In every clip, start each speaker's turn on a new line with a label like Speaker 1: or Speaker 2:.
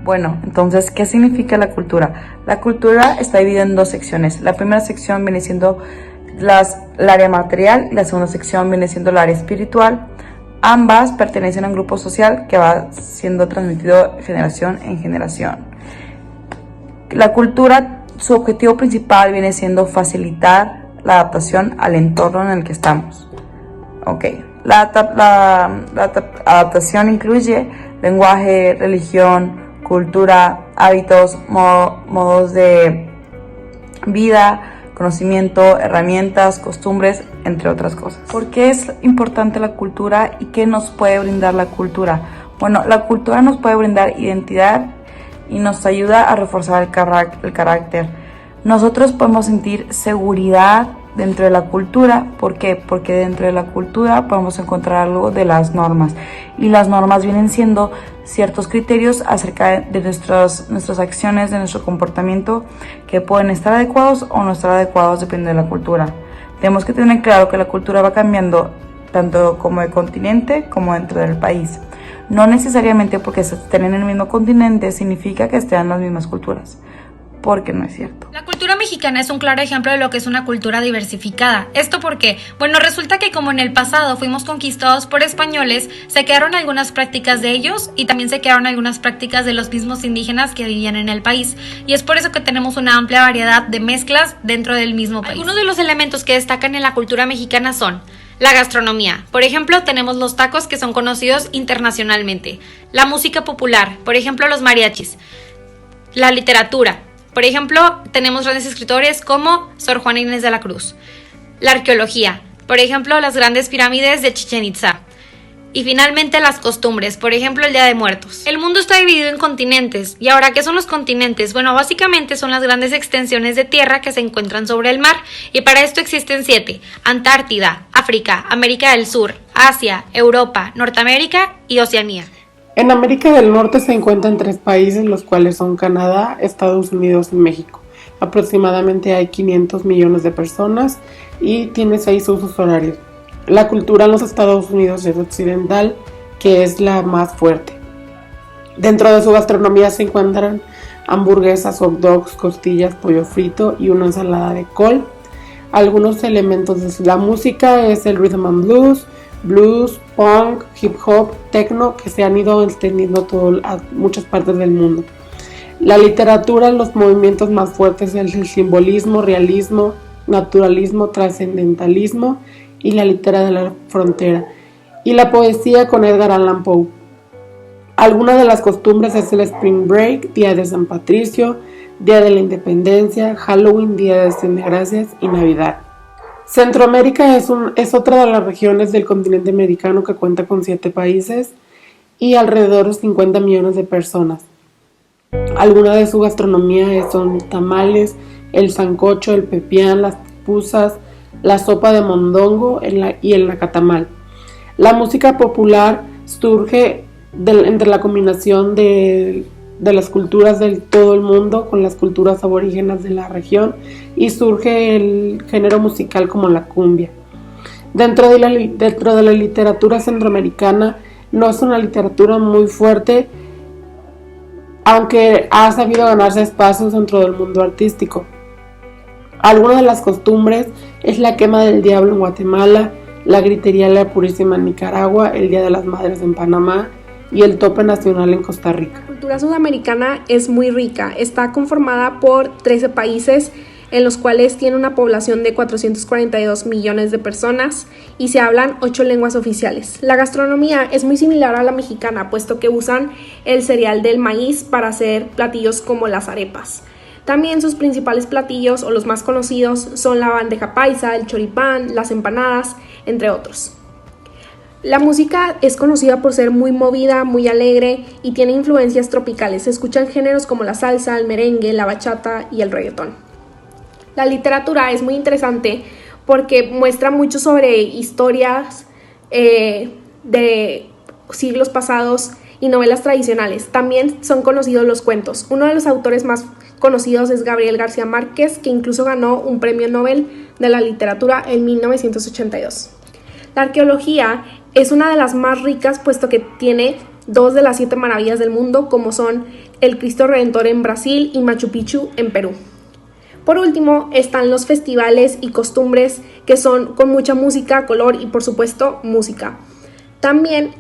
Speaker 1: Bueno, entonces, ¿qué significa la cultura? La cultura está dividida en dos secciones. La primera sección viene siendo el área material y la segunda sección viene siendo el área espiritual. Ambas pertenecen a un grupo social que va siendo transmitido de generación en generación. La cultura, su objetivo principal viene siendo facilitar la adaptación al entorno en el que estamos. Ok, la adaptación incluye lenguaje, religión, cultura, hábitos, modos de vida, conocimiento, herramientas, costumbres, entre otras cosas. ¿Por qué es importante la cultura y qué nos puede brindar la cultura? Bueno, la cultura nos puede brindar identidad y nos ayuda a reforzar el carácter. Nosotros podemos sentir seguridad dentro de la cultura. ¿Por qué? Porque dentro de la cultura podemos encontrar algo de las normas. Y las normas vienen siendo ciertos criterios acerca de nuestras acciones, de nuestro comportamiento, que pueden estar adecuados o no estar adecuados, depende de la cultura. Tenemos que tener claro que la cultura va cambiando tanto como de continente como dentro del país. No necesariamente porque estén en el mismo continente significa que estén las mismas culturas, porque no es cierto.
Speaker 2: La cultura mexicana es un claro ejemplo de lo que es una cultura diversificada. ¿Esto por qué? Bueno, resulta que como en el pasado fuimos conquistados por españoles, se quedaron algunas prácticas de ellos y también se quedaron algunas prácticas de los mismos indígenas que vivían en el país. Y es por eso que tenemos una amplia variedad de mezclas dentro del mismo país. Algunos de los elementos que destacan en la cultura mexicana son la gastronomía. Por ejemplo, tenemos los tacos, que son conocidos internacionalmente. La música popular, por ejemplo, los mariachis. La literatura. Por ejemplo, tenemos grandes escritores como Sor Juana Inés de la Cruz. La arqueología, por ejemplo, las grandes pirámides de Chichén Itzá. Y finalmente las costumbres, por ejemplo, el Día de Muertos. El mundo está dividido en continentes. ¿Y ahora qué son los continentes? Bueno, básicamente son las grandes extensiones de tierra que se encuentran sobre el mar. Y para esto existen 7. Antártida, África, América del Sur, Asia, Europa, Norteamérica y Oceanía.
Speaker 3: En América del Norte se encuentran 3 países, los cuales son Canadá, Estados Unidos y México. Aproximadamente hay 500 millones de personas y tiene 6 usos horarios. La cultura en los Estados Unidos es occidental, que es la más fuerte. Dentro de su gastronomía se encuentran hamburguesas, hot dogs, costillas, pollo frito y una ensalada de col. Algunos elementos de la música es el rhythm and blues, punk, hip hop, techno, que se han ido extendiendo a muchas partes del mundo. La literatura, los movimientos más fuertes es el simbolismo, realismo, naturalismo, trascendentalismo y la literatura de la frontera. Y la poesía con Edgar Allan Poe. Algunas de las costumbres es el Spring Break, Día de San Patricio, Día de la Independencia, Halloween, Día de Acción de Gracias y Navidad. Centroamérica es otra de las regiones del continente americano que cuenta con 7 países y alrededor de 50 millones de personas. Algunas de su gastronomía son tamales, el sancocho, el pepián, las pupusas, la sopa de mondongo y el nacatamal. La música popular surge entre la combinación de las culturas de todo el mundo con las culturas aborígenas de la región y surge el género musical como la cumbia. Dentro de la literatura centroamericana no es una literatura muy fuerte, aunque ha sabido ganarse espacios dentro del mundo artístico. Algunas de las costumbres es la quema del diablo en Guatemala, la gritería de la Purísima en Nicaragua, el Día de las Madres en Panamá y el tope nacional en Costa Rica.
Speaker 4: La cultura sudamericana es muy rica, está conformada por 13 países en los cuales tiene una población de 442 millones de personas y se hablan 8 lenguas oficiales. La gastronomía es muy similar a la mexicana, puesto que usan el cereal del maíz para hacer platillos como las arepas. También sus principales platillos, o los más conocidos, son la bandeja paisa, el choripán, las empanadas, entre otros. La música es conocida por ser muy movida, muy alegre y tiene influencias tropicales. Se escuchan géneros como la salsa, el merengue, la bachata y el reggaetón. La literatura es muy interesante porque muestra mucho sobre historias de siglos pasados y novelas tradicionales. También son conocidos los cuentos. Uno de los autores más conocidos es Gabriel García Márquez, que incluso ganó un premio Nobel de la literatura en 1982. La arqueología es una de las más ricas, puesto que tiene 2 de las 7 maravillas del mundo, como son el Cristo Redentor en Brasil y Machu Picchu en Perú. Por último, están los festivales y costumbres que son con mucha música, color y por supuesto música. También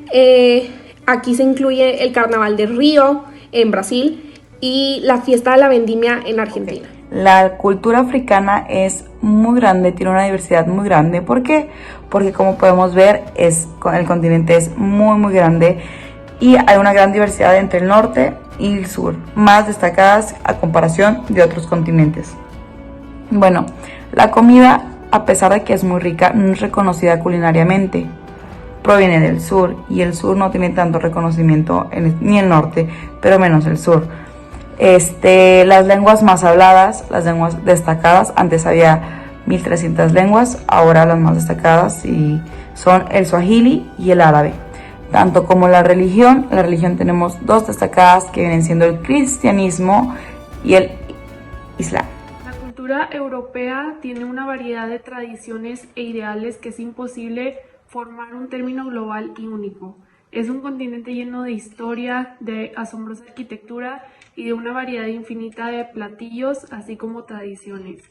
Speaker 4: aquí se incluye el Carnaval de Río en Brasil y la fiesta de la vendimia en Argentina.
Speaker 1: La cultura africana es muy grande, tiene una diversidad muy grande. ¿Por qué? Porque como podemos ver, el continente es muy grande y hay una gran diversidad entre el norte y el sur, más destacadas a comparación de otros continentes. Bueno, la comida, a pesar de que es muy rica, no es reconocida culinariamente. Proviene del sur y el sur no tiene tanto reconocimiento ni el norte, pero menos el sur. Las lenguas más habladas, las lenguas destacadas, antes había 1300 lenguas, ahora las más destacadas son el swahili y el árabe. Tanto como la religión tenemos dos destacadas que vienen siendo el cristianismo y el islam.
Speaker 5: La cultura europea tiene una variedad de tradiciones e ideales que es imposible formar un término global y único. Es un continente lleno de historia, de asombrosa arquitectura y de una variedad infinita de platillos, así como tradiciones.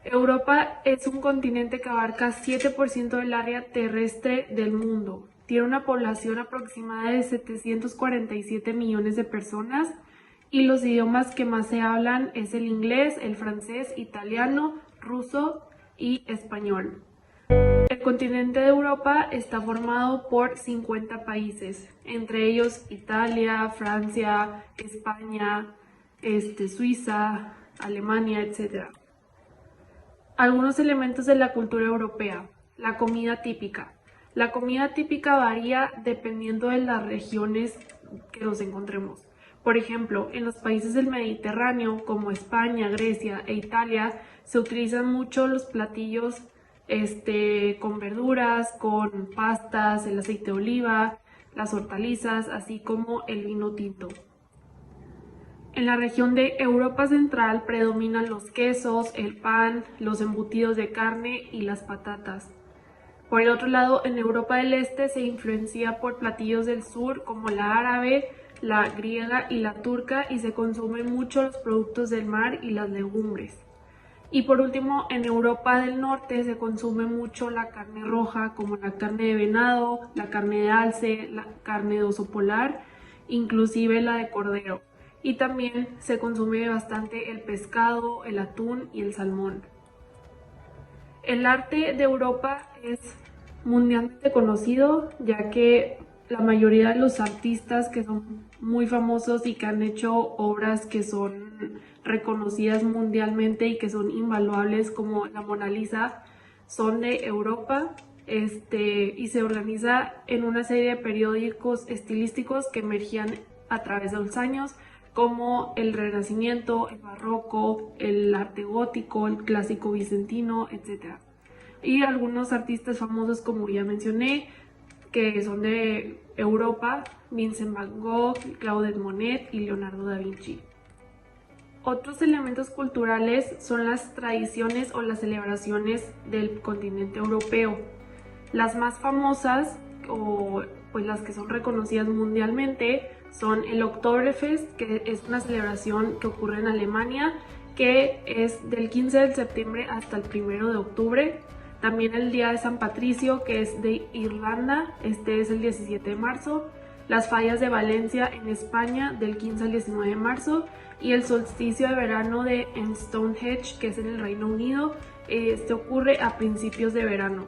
Speaker 5: Europa es un continente que abarca 7% del área terrestre del mundo. Tiene una población aproximada de 747 millones de personas y los idiomas que más se hablan es el inglés, el francés, italiano, ruso y español. El continente de Europa está formado por 50 países, entre ellos Italia, Francia, España, Suiza, Alemania, etc. Algunos elementos de la cultura europea. La comida típica. La comida típica varía dependiendo de las regiones que nos encontremos. Por ejemplo, en los países del Mediterráneo, como España, Grecia e Italia, se utilizan mucho los platillos con verduras, con pastas, el aceite de oliva, las hortalizas, así como el vino tinto. En la región de Europa Central predominan los quesos, el pan, los embutidos de carne y las patatas. Por el otro lado, en Europa del Este se influencia por platillos del sur como la árabe, la griega y la turca y se consumen mucho los productos del mar y las legumbres. Y por último, en Europa del Norte se consume mucho la carne roja, como la carne de venado, la carne de alce, la carne de oso polar, inclusive la de cordero. Y también se consume bastante el pescado, el atún y el salmón. El arte de Europa es mundialmente conocido, ya que la mayoría de los artistas que son muy famosos y que han hecho obras que son reconocidas mundialmente y que son invaluables, como la Mona Lisa, son de Europa, y se organiza en una serie de periódicos estilísticos que emergían a través de los años, como el Renacimiento, el Barroco, el arte gótico, el clásico bizantino, etc. Y algunos artistas famosos, como ya mencioné, que son de Europa: Vincent Van Gogh, Claude Monet y Leonardo da Vinci. Otros elementos culturales son las tradiciones o las celebraciones del continente europeo. Las más famosas, o pues las que son reconocidas mundialmente, son el Oktoberfest, que es una celebración que ocurre en Alemania, que es del 15 de septiembre hasta el 1 de octubre. También el Día de San Patricio, que es de Irlanda, es el 17 de marzo. Las fallas de Valencia en España, del 15 al 19 de marzo. Y el solsticio de verano de Stonehenge, que es en el Reino Unido, ocurre a principios de verano.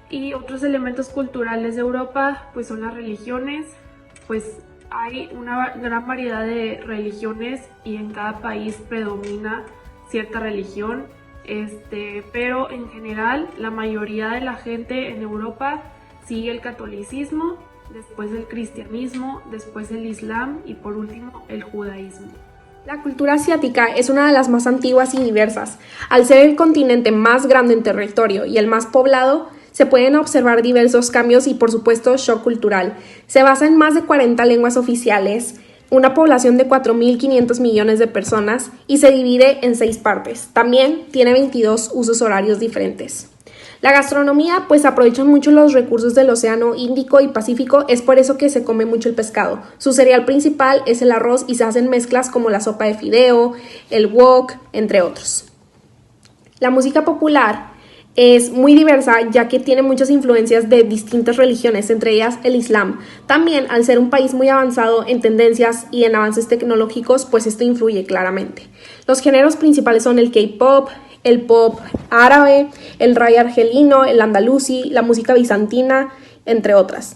Speaker 5: Y otros elementos culturales de Europa pues son las religiones. Pues hay una gran variedad de religiones y en cada país predomina cierta religión, pero en general la mayoría de la gente en Europa sigue el catolicismo, después el cristianismo, después el islam y por último el judaísmo.
Speaker 4: La cultura asiática es una de las más antiguas y diversas. Al ser el continente más grande en territorio y el más poblado, se pueden observar diversos cambios y por supuesto shock cultural. Se basa en más de 40 lenguas oficiales, una población de 4.500 millones de personas y se divide en 6 partes. También tiene 22 usos horarios diferentes. La gastronomía pues aprovechan mucho los recursos del Océano Índico y Pacífico, es por eso que se come mucho el pescado. Su cereal principal es el arroz y se hacen mezclas como la sopa de fideo, el wok, entre otros. La música popular es muy diversa ya que tiene muchas influencias de distintas religiones, entre ellas el Islam. También, al ser un país muy avanzado en tendencias y en avances tecnológicos, pues esto influye claramente. Los géneros principales son el K-pop, el pop árabe, el ray argelino, el andalusí, la música bizantina, entre otras.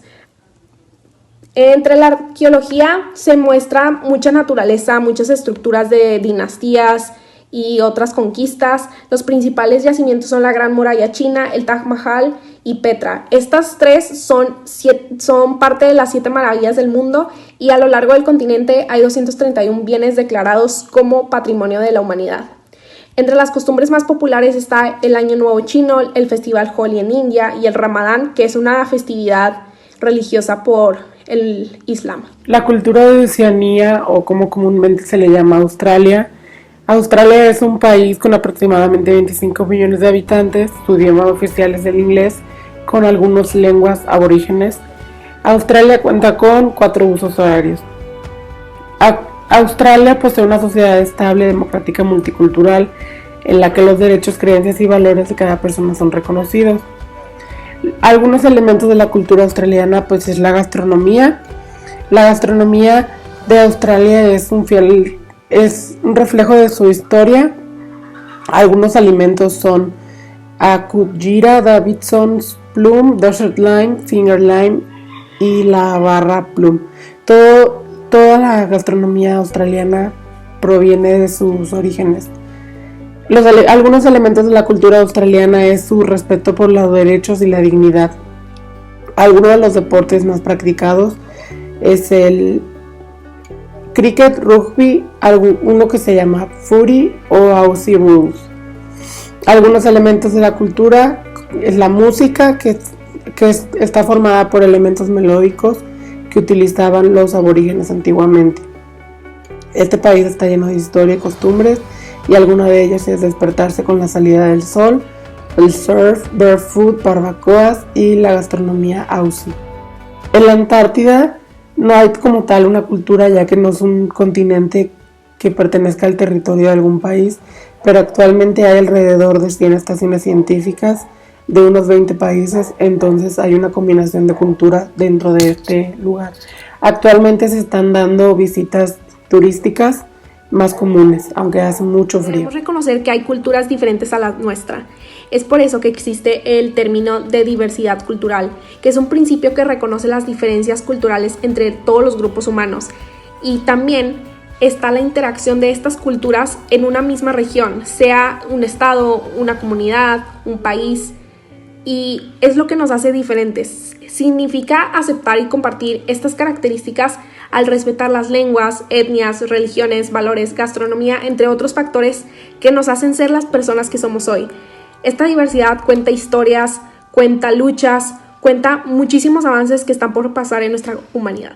Speaker 4: Entre la arqueología se muestra mucha naturaleza, muchas estructuras de dinastías y otras conquistas. Los principales yacimientos son la Gran Muralla China, el Taj Mahal y Petra. Estas tres son parte de las 7 maravillas del mundo y a lo largo del continente hay 231 bienes declarados como Patrimonio de la Humanidad. Entre las costumbres más populares está el Año Nuevo Chino, el Festival Holi en India y el Ramadán, que es una festividad religiosa por el Islam.
Speaker 3: La cultura de Oceanía, o como comúnmente se le llama Australia. Australia es un país con aproximadamente 25 millones de habitantes. Su idioma oficial es el inglés, con algunas lenguas aborígenes. Australia cuenta con 4 usos horarios. Australia posee una sociedad estable, democrática, multicultural, en la que los derechos, creencias y valores de cada persona son reconocidos. Algunos elementos de la cultura australiana pues es la gastronomía. La gastronomía de Australia es un reflejo de su historia. Algunos alimentos son Akutjira, Davidson's Plum, Desert Lime, Finger Lime y la barra Plum. Toda la gastronomía australiana proviene de sus orígenes. Algunos elementos de la cultura australiana es su respeto por los derechos y la dignidad. Algunos de los deportes más practicados es el cricket, rugby, uno que se llama footy o Aussie rules. Algunos elementos de la cultura es la música que está formada por elementos melódicos que utilizaban los aborígenes antiguamente. Este país está lleno de historia y costumbres, y alguna de ellas es despertarse con la salida del sol, el surf, barefoot, barbacoas y la gastronomía Aussie. En la Antártida no hay como tal una cultura, ya que no es un continente que pertenezca al territorio de algún país, pero actualmente hay alrededor de 100 estaciones científicas de unos 20 países, entonces hay una combinación de cultura dentro de este lugar. Actualmente se están dando visitas turísticas más comunes, aunque hace mucho frío.
Speaker 4: Debemos reconocer que hay culturas diferentes a la nuestra. Es por eso que existe el término de diversidad cultural, que es un principio que reconoce las diferencias culturales entre todos los grupos humanos. Y también está la interacción de estas culturas en una misma región, sea un estado, una comunidad, un país. Y es lo que nos hace diferentes. Significa aceptar y compartir estas características al respetar las lenguas, etnias, religiones, valores, gastronomía, entre otros factores que nos hacen ser las personas que somos hoy. Esta diversidad cuenta historias, cuenta luchas, cuenta muchísimos avances que están por pasar en nuestra humanidad.